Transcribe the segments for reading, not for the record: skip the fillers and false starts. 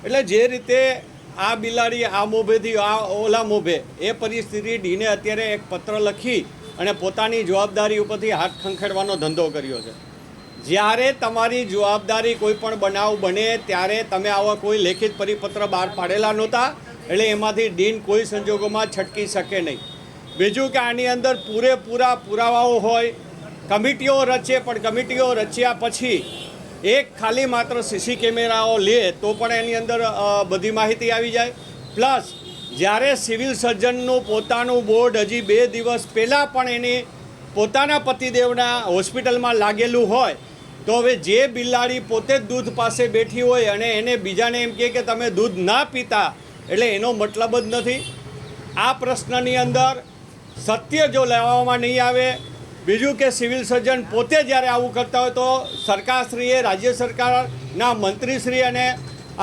એટલે જે રીતે આ બિલાડી આ મોભેથી આ ઓલા મોભે એ પરિસ્થિતિ ડીને અત્યારે એક પત્ર લખી અને પોતાની જવાબદારી ઉપરથી હાથ ખંખેડવાનો ધંધો કર્યો છે। જ્યારે તમારી જવાબદારી કોઈ પણ બનાવ બને ત્યારે તમે આવા કોઈ લેખિત પરિપત્ર બહાર પાડેલા નહોતા, એટલે એમાંથી ડીન કોઈ સંજોગોમાં છટકી શકે નહીં। બીજું કે આની અંદર પૂરેપૂરા પુરાવાઓ હોય, કમિટીઓ રચે, પણ કમિટીઓ રચ્યા પછી એક ખાલી માત્ર સીસી કેમેરાઓ લે તો પણ એની અંદર બધી માહિતી આવી જાય। પ્લસ જ્યારે સિવિલ સર્જનનું પોતાનું બોર્ડ હજી 2 દિવસ પહેલાં પણ એની પોતાના પતિદેવના હોસ્પિટલમાં લાગેલું હોય, તો હવે જે બિલાડી પોતે જ દૂધ પાસે બેઠી હોય અને એને બીજાને એમ કહે કે તમે દૂધ ના પીતા, એટલે એનો મતલબ જ નથી। આ પ્રશ્નની અંદર સત્ય જો લેવામાં નહીં આવે, બીજું કે સિવિલ સર્જન પોતે જ્યારે આવું કરતા હોય તો સરકારશ્રીએ, રાજ્ય સરકારના મંત્રીશ્રી અને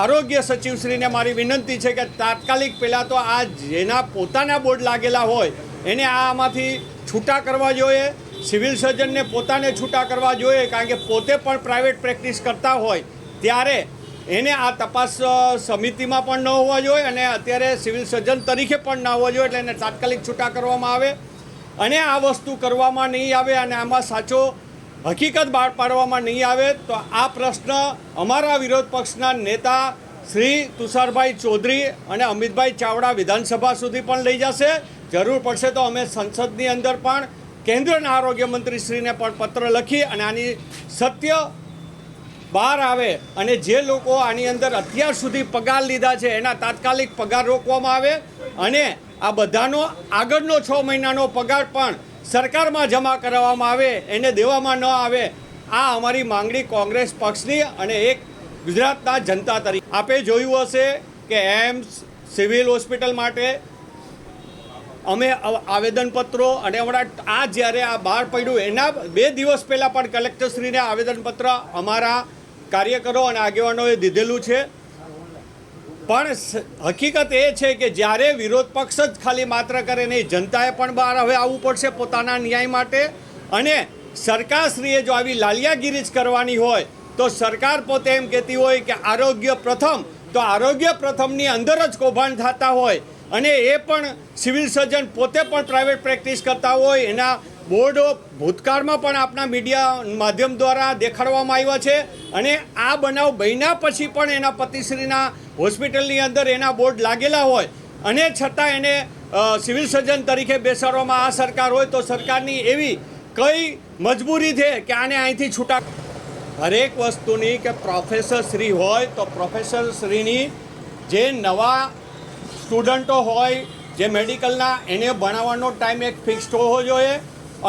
આરોગ્ય સચિવશ્રીને મારી વિનંતી છે કે તાત્કાલિક પહેલાં તો આ જેના પોતાના બોર્ડ લાગેલા હોય એને આમાંથી છૂટા કરવા જોઈએ, સિવિલ સર્જનને પોતાને છૂટા કરવા જોઈએ, કારણ કે પોતે પણ પ્રાઇવેટ પ્રેક્ટિસ કરતા હોય ત્યારે એને આ તપાસ સમિતિમાં પણ ન હોવા જોઈએ અને અત્યારે સિવિલ સર્જન તરીકે પણ ન હોવા જોઈએ, એટલે એને તાત્કાલિક છૂટા કરવામાં આવે અને આ વસ્તુ કરવામાં નહીં આવે અને આમાં સાચો હકીકત બહાર પાડવામાં નહીં આવે તો આ પ્રશ્ન અમારા વિરોધ પક્ષના નેતા શ્રી તુષારભાઈ ચૌધરી અને અમિતભાઈ ચાવડા વિધાનસભા સુધી પણ લઈ જશે। જરૂર પડશે તો અમે સંસદની અંદર પણ કેન્દ્રના આરોગ્ય મંત્રીશ્રીને પણ પત્ર લખી અને આની સત્ય બહાર આવે અને જે લોકો આની અંદર અત્યાર સુધી પગાર લીધા છે એના તાત્કાલિક પગાર રોકવામાં આવે અને આ બધાનો આગળનો 6 મહિનાનો પગાર પણ સરકારમાં જમા કરાવવામાં આવે, એને દેવામાં ન આવે। આ અમારી માંગણી કોંગ્રેસ પક્ષની અને એક ગુજરાતના જનતા તરીકે આપે જોયું હશે કે એમ્સ સિવિલ હોસ્પિટલ માટે અમે આવેદનપત્રો અને હમણાં આ જ્યારે આ બહાર પડ્યું એના 2 દિવસ પહેલાં પણ કલેક્ટરશ્રીને આવેદનપત્ર અમારા કાર્યકરો અને આગેવાનોએ દીધેલું છે। પણ હકીકત એ છે કે જ્યારે વિરોધ પક્ષ જ ખાલી માત્ર કરે નહીં, જનતાએ પણ બહાર હવે આવવું પડશે પોતાના ન્યાય માટે। અને સરકારશ્રીએ જો આવી લાલિયાગીરી જ કરવાની હોય તો સરકાર પોતે એમ કહેતી હોય કે આરોગ્ય પ્રથમ, તો આરોગ્ય પ્રથમની અંદર જ કૌભાંડ થતા હોય અને એ પણ સિવિલ સર્જન પોતે પણ પ્રાઇવેટ પ્રેક્ટિસ કરતા હોય, એના બોર્ડો ભૂતકાળમાં પણ આપણા મીડિયા માધ્યમ દ્વારા દેખાડવામાં આવ્યા છે અને આ બનાવ બન્યા પછી પણ એના પતિશ્રીના હોસ્પિટલની અંદર એના બોર્ડ લાગેલા હોય અને છતાં એને સિવિલ સર્જન તરીકે બેસાડવામાં આ સરકાર હોય તો સરકારની એવી કઈ મજબૂરી છે કે આને અહીંથી છૂટા? હરેક વસ્તુની કે પ્રોફેસર શ્રી હોય તો પ્રોફેસર શ્રીની જે નવા સ્ટુડન્ટો હોય જે મેડિકલના એને ભણાવવાનો ટાઈમ એક ફિક્સ્ડ હોવો જોઈએ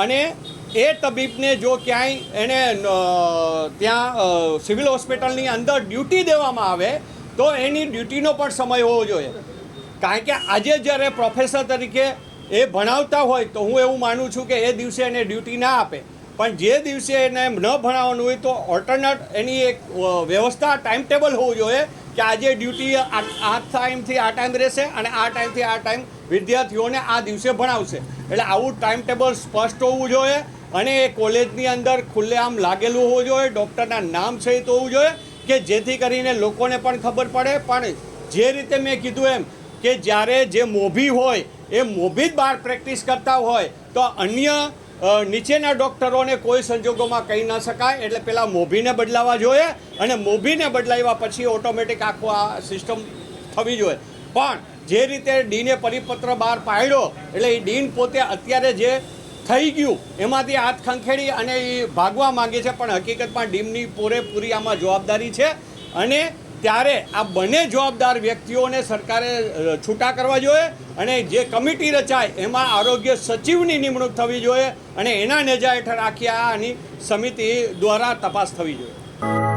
અને એ તબીબને જો ક્યાંય એને ત્યાં સિવિલ હોસ્પિટલની અંદર ડ્યુટી દેવામાં આવે તો એની ડ્યુટીનો પણ સમય હોવો જોઈએ। કારણ કે આજે જ્યારે પ્રોફેસર તરીકે એ ભણાવતા હોય તો હું એવું માનું છું કે એ દિવસે એને ડ્યુટી ના આપે, પણ જે દિવસે એને ન ભણાવવાનું હોય તો ઓલ્ટરનેટ એની એક વ્યવસ્થા ટાઈમ ટેબલ હોવું જોઈએ કે આજે ડ્યુટી આ ટાઈમથી આ ટાઈમ રહેશે અને આ ટાઈમથી આ ટાઈમ વિદ્યાર્થીઓને આ દિવસે ભણાવશે। એટલે આવું ટાઈમ ટેબલ સ્પષ્ટ હોવું જોઈએ અને એ કોલેજની અંદર ખુલ્લેઆમ લાગેલું હોવું જોઈએ, ડૉક્ટરના નામ સહિત હોવું જોઈએ કે જેથી કરીને લોકોને પણ ખબર પડે। પણ જે રીતે મેં કીધું એમ કે જ્યારે જે મોભી હોય એ મોભી જ બહાર પ્રેક્ટિસ કરતા હોય તો અન્ય નીચેના ડૉક્ટરોને કોઈ સંજોગોમાં કહી ન શકાય, એટલે પહેલાં મોભીને બદલાવા જોઈએ અને મોભીને બદલાવ્યા પછી ઓટોમેટિક આખું આ સિસ્ટમ થવી જોઈએ। પણ જે રીતે ડીને પરિપત્ર બહાર પાડ્યો એટલે એ ડીન પોતે અત્યારે જે થઈ ગયું એમાંથી હાથ ખંખેડી અને એ ભાગવા માંગે છે, પણ હકીકતમાં ડીમની પૂરેપૂરી આમાં જવાબદારી છે અને ત્યારે આ બંને જવાબદાર વ્યક્તિઓને સરકારે છૂટા કરવા જોઈએ અને જે કમિટી રચાય એમાં આરોગ્ય સચિવની નિમણૂક થવી જોઈએ અને એના નેજા હેઠળ આખી આની સમિતિ દ્વારા તપાસ થવી જોઈએ।